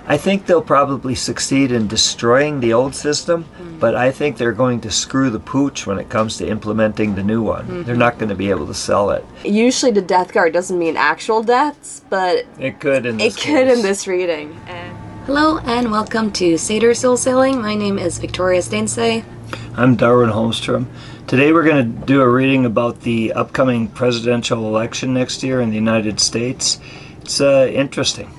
I think they'll probably succeed in destroying the old system, but I think they're going to screw the pooch when it comes to implementing the new one. They're not going to be able to sell it. Usually the death card doesn't mean actual deaths, but it could in this in this reading. Hello and welcome to Seder Soul Sailing. My name is Victoria Stainsay. I'm Darwin Holmstrom. Today we're going to do a reading about the upcoming presidential election next year in the United States. It's interesting.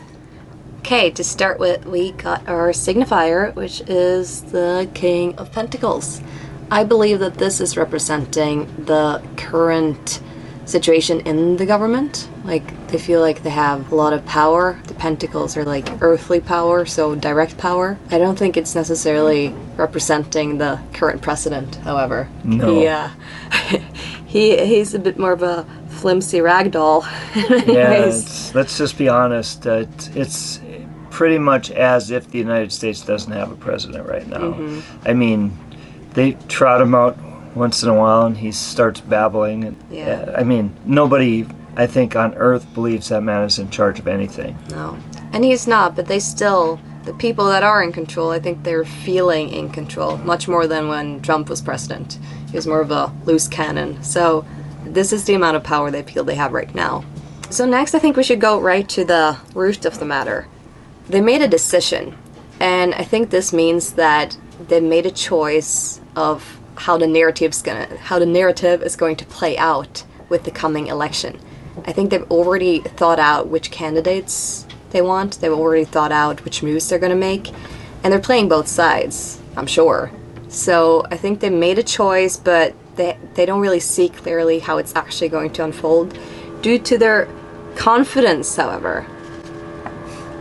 Okay, to start with, we got our Signifier, which is the King of Pentacles. I believe that this is representing the current situation in the government. Like, they feel like they have a lot of power. The Pentacles are like earthly power, so direct power. I don't think it's necessarily representing the current president, however. No. He's a bit more of a flimsy ragdoll. Yeah, let's just be honest. It's pretty much as if the United States doesn't have a president right now. I mean, they trot him out once in a while and he starts babbling. And, I mean, nobody, I think, on earth believes that man is in charge of anything. No. And he's not, but they still, the people that are in control, I think they're feeling in control, much more than when Trump was president. He was more of a loose cannon. So this is the amount of power they feel they have right now. So next, I think we should go right to the root of the matter. They made a decision, and I think this means that they made a choice of how the narrative is going to play out with the coming election. I think they've already thought out which candidates they want. They've already thought out which moves they're going to make, and they're playing both sides, I'm sure. So I think they made a choice, but they don't really see clearly how it's actually going to unfold due to their confidence, however.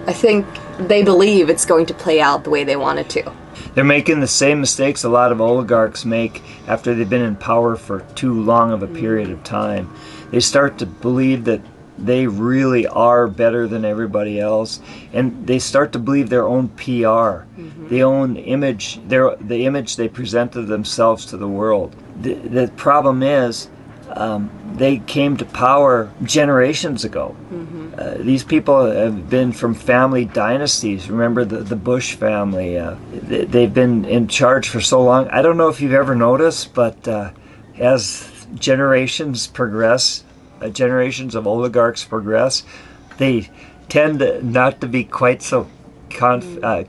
I think they believe it's going to play out the way they want it to. They're making the same mistakes a lot of oligarchs make after they've been in power for too long of a period of time. They start to believe that they really are better than everybody else, and they start to believe their own PR, their own image, the image they present of themselves to the world. The problem is, they came to power generations ago. These people have been from family dynasties. Remember the Bush family. They've been in charge for so long. I don't know if you've ever noticed, but as generations progress, generations of oligarchs progress, they tend not to be quite so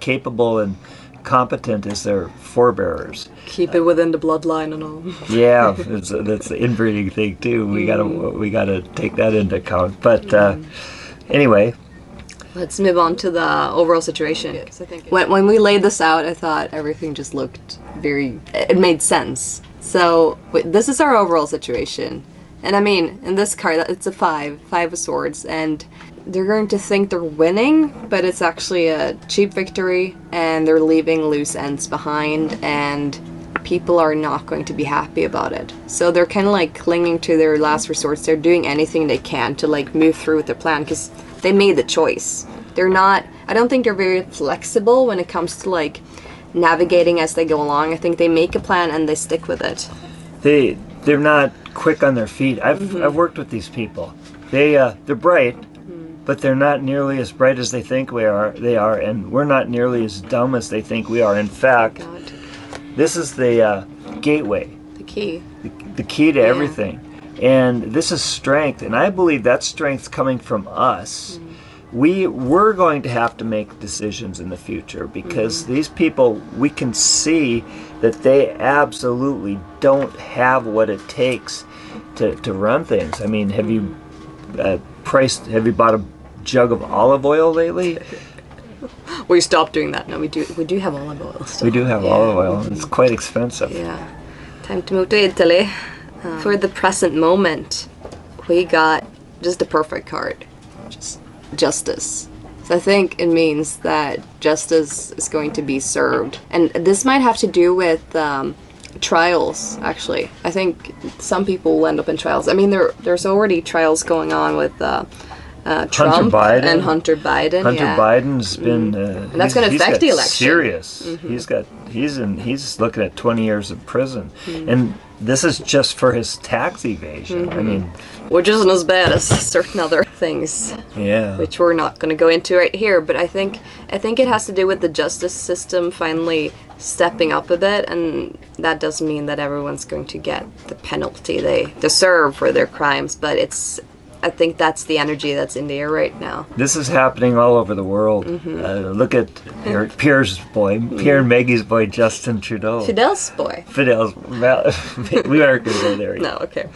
capable and competent as their forebearers. Keep it within the bloodline and all. Yeah, that's the inbreeding thing too. We gotta take that into account. But anyway, let's move on to the overall situation. Yes, I think when we laid this out, I thought everything just looked it made sense. So this is our overall situation, and I mean, in this card, it's a five of swords, and they're going to think they're winning, but it's actually a cheap victory, and they're leaving loose ends behind, and people are not going to be happy about it. So they're kind of like clinging to their last resorts. They're doing anything they can to like move through with their plan because they made the choice. I don't think they're very flexible when it comes to like navigating as they go along. I think they make a plan and they stick with it. They're not quick on their feet. I've worked with these people. They're bright, but they're not nearly as bright as they think they are, and we're not nearly as dumb as they think we are. In fact, this is the gateway. The key. The key to everything. And this is strength, and I believe that strength's coming from us. We're going to have to make decisions in the future because these people, we can see that they absolutely don't have what it takes to run things. I mean, have you bought a jug of olive oil lately? We stopped doing that. No, we do have olive oil still. We do have olive oil. It's quite expensive. Yeah. Time to move to Italy. For the present moment, we got just the perfect card. Just justice. So I think it means that justice is going to be served. And this might have to do with trials, actually. I think some people will end up in trials. I mean, there's already trials going on with Trump and Hunter Biden. Hunter Biden's been and that's going to affect the election. Serious. He's looking at 20 years in prison, and this is just for his tax evasion. I mean, which isn't as bad as certain other things, Yeah. which we're not going to go into right here. But I think it has to do with the justice system finally stepping up a bit, and that doesn't mean that everyone's going to get the penalty they deserve for their crimes. But I think that's the energy that's in the air right now. This is happening all over the world. Look at Pierre's boy, Pierre and Maggie's boy, Justin Trudeau. Fidel's boy. Fidel's. We aren't going to go there yet. No, okay.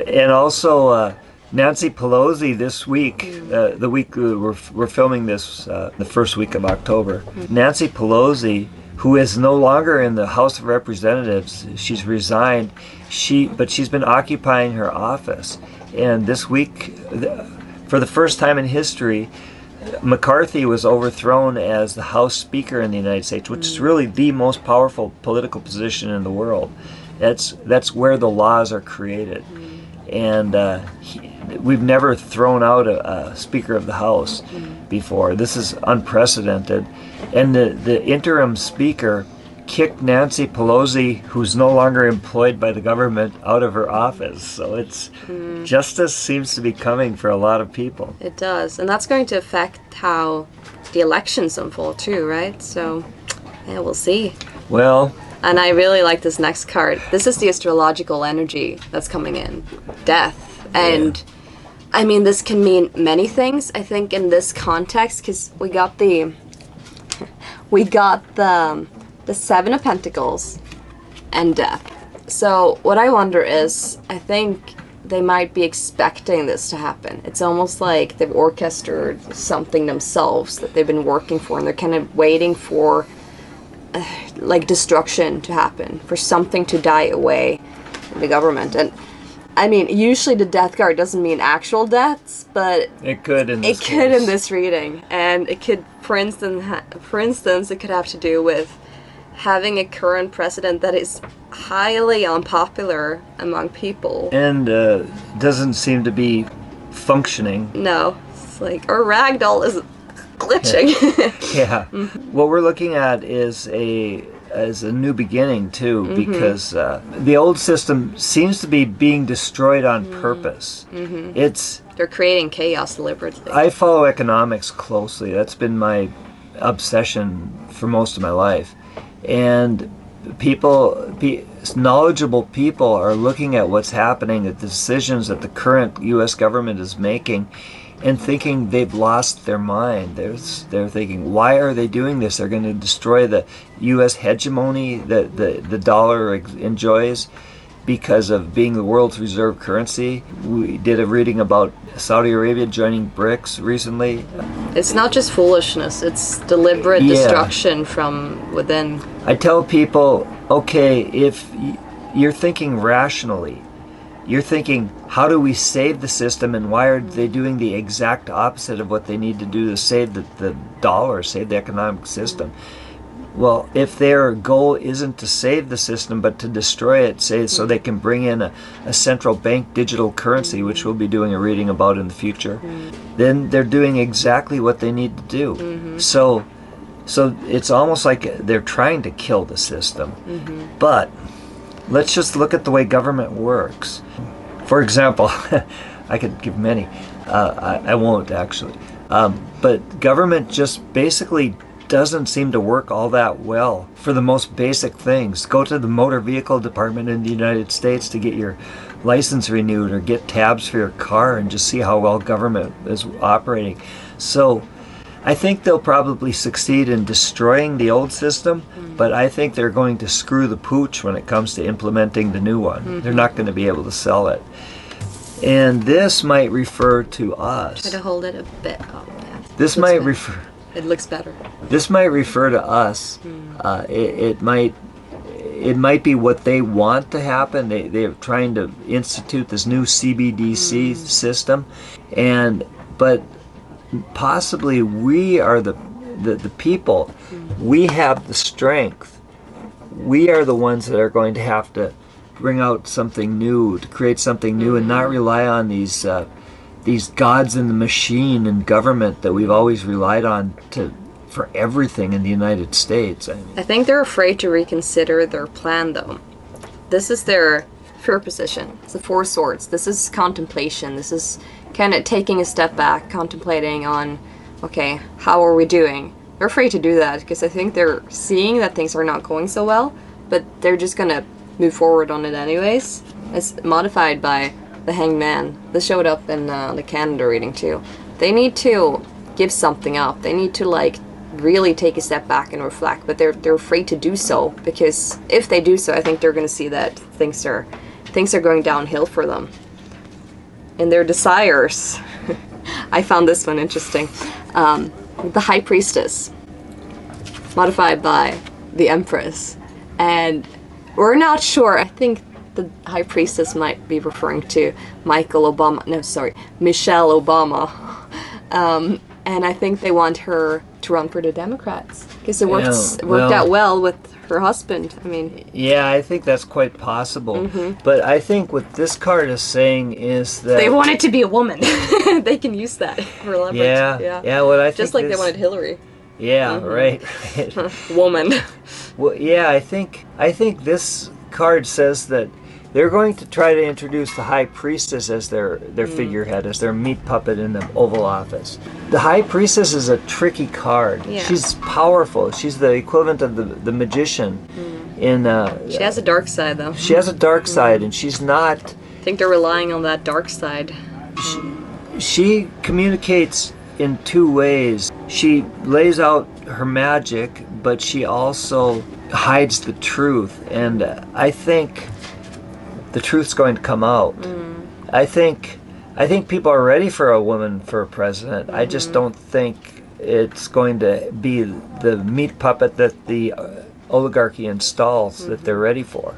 And also Nancy Pelosi this week, the week we're filming this, the first week of October. Nancy Pelosi, who is no longer in the House of Representatives, she's resigned. But she's been occupying her office, and this week, for the first time in history, McCarthy was overthrown as the House Speaker in the United States, which is really the most powerful political position in the world. That's where the laws are created, and we've never thrown out a Speaker of the House before. This is unprecedented, and the interim Speaker kicked Nancy Pelosi, who's no longer employed by the government, out of her office. So it's justice seems to be coming for a lot of people. It does, and that's going to affect how the elections unfold too, right? So, yeah, we'll see. Well, and I really like this next card. This is the astrological energy that's coming in, death, and I mean this can mean many things. I think in this context, because we got the Seven of Pentacles and death. So what I wonder is, I think they might be expecting this to happen. It's almost like they've orchestrated something themselves that they've been working for, and they're kind of waiting for like destruction to happen, for something to die away in the government. And I mean, usually the death card doesn't mean actual deaths, but it could in this could in this reading. And it could, for instance, it could have to do with having a current president that is highly unpopular among people. And doesn't seem to be functioning. No. It's like, or ragdoll is glitching. Yeah. What we're looking at is a new beginning, too, because the old system seems to be being destroyed on purpose. They're creating chaos deliberately. I follow economics closely. That's been my obsession for most of my life. And knowledgeable people are looking at what's happening, at the decisions that the current U.S. government is making, and thinking they've lost their mind. They're thinking, why are they doing this? They're going to destroy the U.S. hegemony that the dollar enjoys because of being the world's reserve currency. We did a reading about Saudi Arabia joining BRICS recently. It's not just foolishness, it's deliberate destruction from within. I tell people, okay, if you're thinking rationally, you're thinking, how do we save the system, and why are they doing the exact opposite of what they need to do to save the dollar, save the economic system? Well, if their goal isn't to save the system but to destroy it, say, so they can bring in a central bank digital currency, which we'll be doing a reading about in the future, then they're doing exactly what they need to do. So it's almost like they're trying to kill the system. But let's just look at the way government works. For example, I could give many. I won't actually. But government just basically doesn't seem to work all that well for the most basic things. Go to the motor vehicle department in the United States to get your license renewed or get tabs for your car and just see how well government is operating. So I think they'll probably succeed in destroying the old system, but I think they're going to screw the pooch when it comes to implementing the new one. They're not going to be able to sell it. And this might refer to us. Try to hold it a bit up. Yeah. This might refer... It looks better. This might refer to us. It might be what they want to happen. They're trying to institute this new CBDC system, but possibly we are the people. We have the strength. We are the ones that are going to have to bring out something new, to create something new, and not rely on these gods in the machine and government that we've always relied on for everything in the United States. I think they're afraid to reconsider their plan, though. This is their fear position. It's the Four of Swords. This is contemplation. This is kind of taking a step back, contemplating on, okay, how are we doing? They're afraid to do that because I think they're seeing that things are not going so well, but they're just gonna move forward on it anyways. It's modified by the Hanged Man. This showed up in the calendar reading too. They need to give something up. They need to like really take a step back and reflect, but they're afraid to do so because if they do so, I think they're going to see that things are going downhill for them. And their desires. I found this one interesting. The High Priestess, modified by the Empress, and we're not sure. I think the High Priestess might be referring to Michelle Obama. And I think they want her to run for the Democrats because it worked out well with her husband. I mean, yeah, I think that's quite possible. But I think what this card is saying is that they want it to be a woman. They can use that for leverage. Yeah. What I think just like they wanted Hillary. Yeah, right. Woman. Well, yeah, I think this card says that they're going to try to introduce the High Priestess as their figurehead, as their meat puppet in the Oval Office. The High Priestess is a tricky card. Yeah. She's powerful. She's the equivalent of the magician. She has a dark side, though. She has a dark side, and she's not... I think they're relying on that dark side. She communicates in two ways. She lays out her magic, but she also hides the truth. And I think the truth's going to come out. I think people are ready for a woman for a president. I just don't think it's going to be the meat puppet that the oligarchy installs that they're ready for.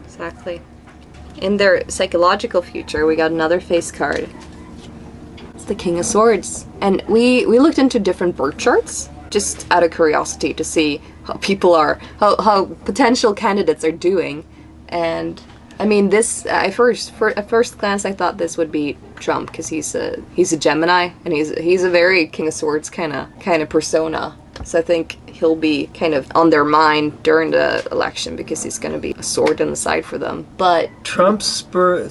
Exactly. In their psychological future, we got another face card. It's the King of Swords. And we looked into different birth charts just out of curiosity to see how people are, how potential candidates are doing. And I mean, this at first glance, I thought this would be Trump because he's a Gemini and he's a very King of Swords kind of persona. So I think he'll be kind of on their mind during the election because he's going to be a sword in the side for them. But Trump's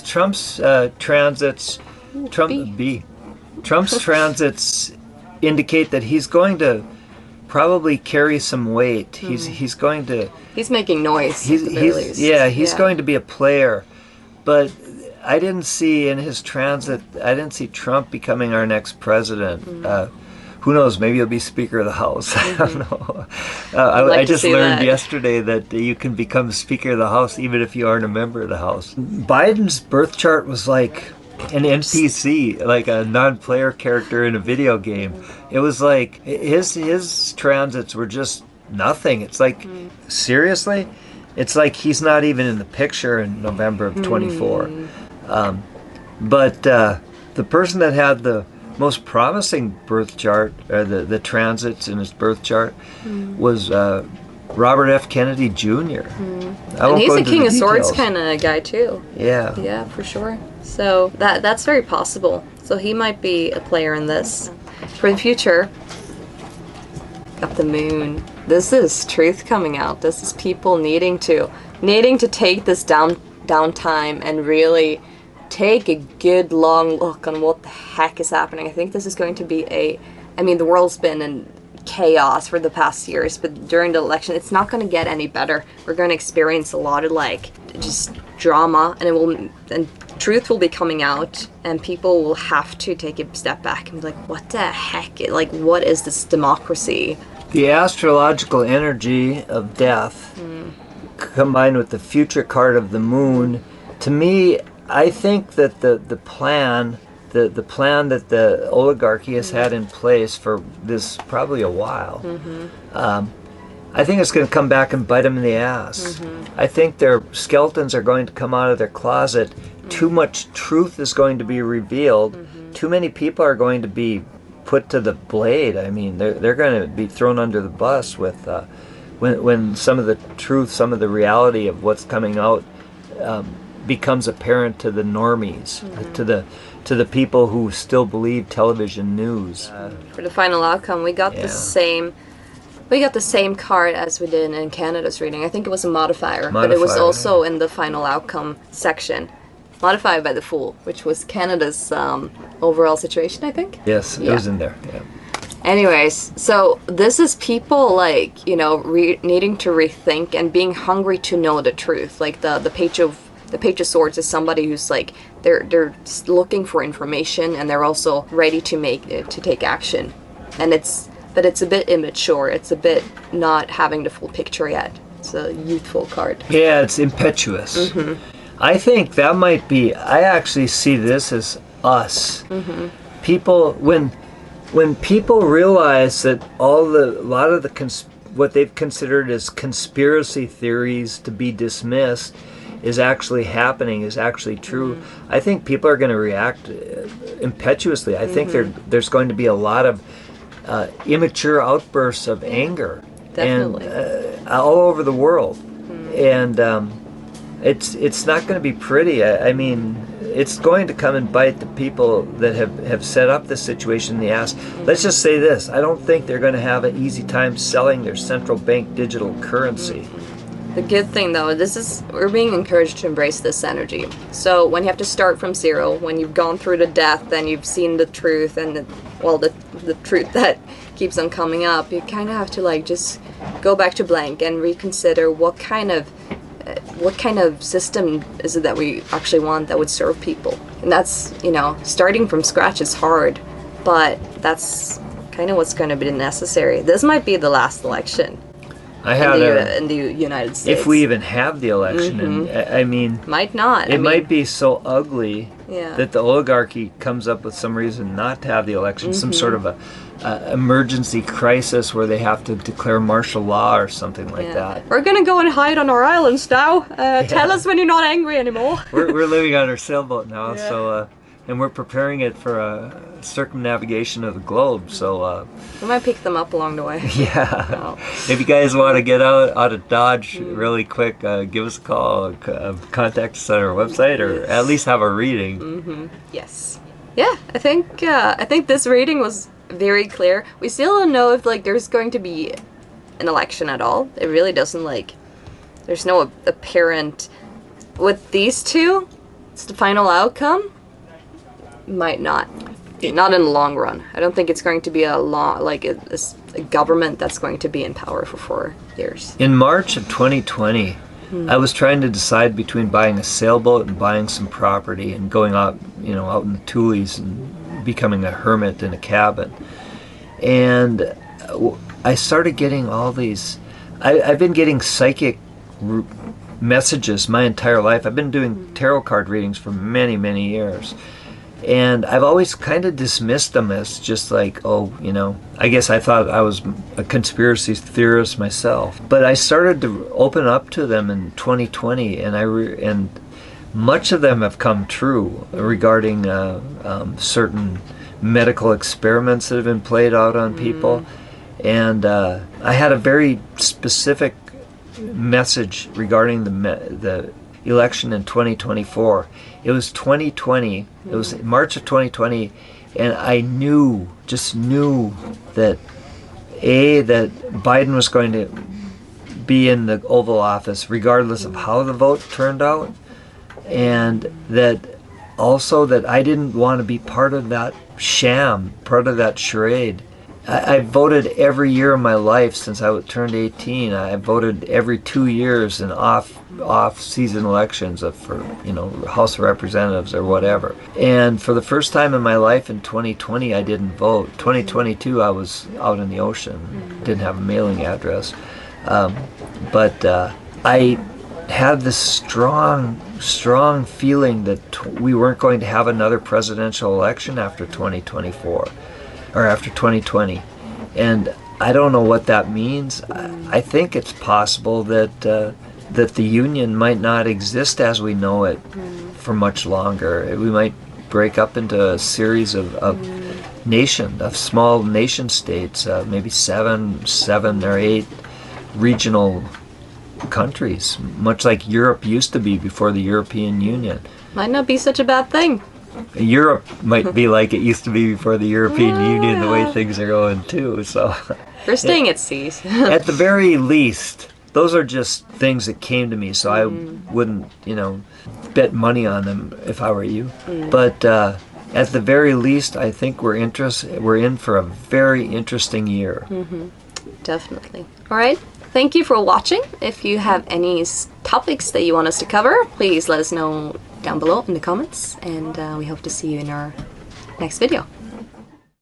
transits, Trump's transits indicate that he's going to probably carry some weight. He's going to. He's making noise. He's going to be a player, but I didn't see in his transit. I didn't see Trump becoming our next president. Who knows? Maybe he'll be Speaker of the House. I don't know. I just learned yesterday that you can become Speaker of the House even if you aren't a member of the House. Biden's birth chart was like an NPC, like a non-player character in a video game. It was like his transits were just nothing. It's like, seriously? It's like he's not even in the picture in November of 24. But the person that had the most promising birth chart, or the transits in his birth chart, was Robert F. Kennedy Jr. And he's a King of Swords kind of guy too. Yeah, for sure. So that's very possible. So he might be a player in this. For the future, got the Moon. This is truth coming out. This is people needing to take this downtime and really take a good long look on what the heck is happening. I think this is going to be the world's been in chaos for the past years, but during the election it's not going to get any better. We're going to experience a lot of just drama, and truth will be coming out, and people will have to take a step back and be like, what the heck, what is this democracy? The astrological energy of death combined with the future card of the Moon, to me, I think that the plan that the oligarchy has had in place for this probably a while, I think it's going to come back and bite them in the ass. I think their skeletons are going to come out of their closet. Too much truth is going to be revealed. Too many people are going to be put to the blade. I mean, they're going to be thrown under the bus with when some of the truth, some of the reality of what's coming out becomes apparent to the normies, to the people who still believe television news. For the final outcome, we got the same We got the same card as we did in Canada's reading. I think it was a modifier, but it was Modifier, also in the final outcome section. Modified by the Fool, which was Canada's overall situation, I think. Yes, it was in there. Yeah. Anyways, so this is people like, you know, needing to rethink and being hungry to know the truth. Like the Page of Swords is somebody who's like they're looking for information, and they're also ready to take action. And it's a bit immature. It's a bit not having the full picture yet. It's a youthful card. Yeah, it's impetuous. I think that might be. I actually see this as us. People when people realize that what they've considered as conspiracy theories to be dismissed is actually happening, is actually true. I think people are going to react impetuously. I think there's going to be a lot of immature outbursts of anger, Definitely. and all over the world, and it's not going to be pretty. I mean, it's going to come and bite the people that have set up this situation in the ass. Let's just say this: I don't think they're going to have an easy time selling their central bank digital currency. The good thing though, we're being encouraged to embrace this energy. So when you have to start from zero, when you've gone through the death and you've seen the truth and the truth that keeps on coming up, you kind of have to like just go back to blank and reconsider what kind of system is it that we actually want that would serve people. And that's, you know, starting from scratch is hard, but that's kind of what's going to be necessary. This might be the last election. In the United States. If we even have the election, and I mean, might not. It might be so ugly Yeah. that the oligarchy comes up with some reason not to have the election, some sort of a emergency crisis where they have to declare martial law or something like that. We're gonna go and hide on our islands now. Tell us when you're not angry anymore. We're living on our sailboat now, so and we're preparing it for a circumnavigation of the globe. So we might pick them up along the way. yeah, No. if you guys want to get out of Dodge really quick, give us a call, contact us on our website, or at least have a reading. Yes. Yeah, I think this reading was very clear. We still don't know if like there's going to be an election at all. It really doesn't there's no apparent with these two. It's the final outcome. Might not in the long run. I don't think it's going to be a government that's going to be in power for 4 years. In March of 2020, I was trying to decide between buying a sailboat and buying some property and going out, out in the Tules and becoming a hermit in a cabin. And I started getting all these. I've been getting psychic messages my entire life. I've been doing tarot card readings for many, many years. And I've always kind of dismissed them as just like, I guess I thought I was a conspiracy theorist myself. But I started to open up to them in 2020, and much of them have come true regarding certain medical experiments that have been played out on people. And I had a very specific message regarding the election in 2024. It was 2020. It was March of 2020, and I just knew that that Biden was going to be in the Oval Office regardless of how the vote turned out, and that also that I didn't want to be part of that sham, part of that charade. I voted every year of my life since I turned 18. I voted every 2 years in off-season elections for House of Representatives or whatever. And for the first time in my life in 2020, I didn't vote. 2022, I was out in the ocean, didn't have a mailing address. But I had this strong feeling that we weren't going to have another presidential election after 2024. Or after 2020, and I don't know what that means. I think it's possible that the union might not exist as we know it for much longer. We might break up into a series of small nation states, maybe seven or 8 regional countries, much like Europe used to be before the European Union. Might not be such a bad thing. Europe might be like it used to be before the European Union, the way things are going too. So We're staying at sea. at the very least, those are just things that came to me. So I wouldn't, bet money on them if I were you. But at the very least, I think we're in for a very interesting year. Definitely. All right. Thank you for watching. If you have any topics that you want us to cover, please let us know down below in the comments. And we hope to see you in our next video.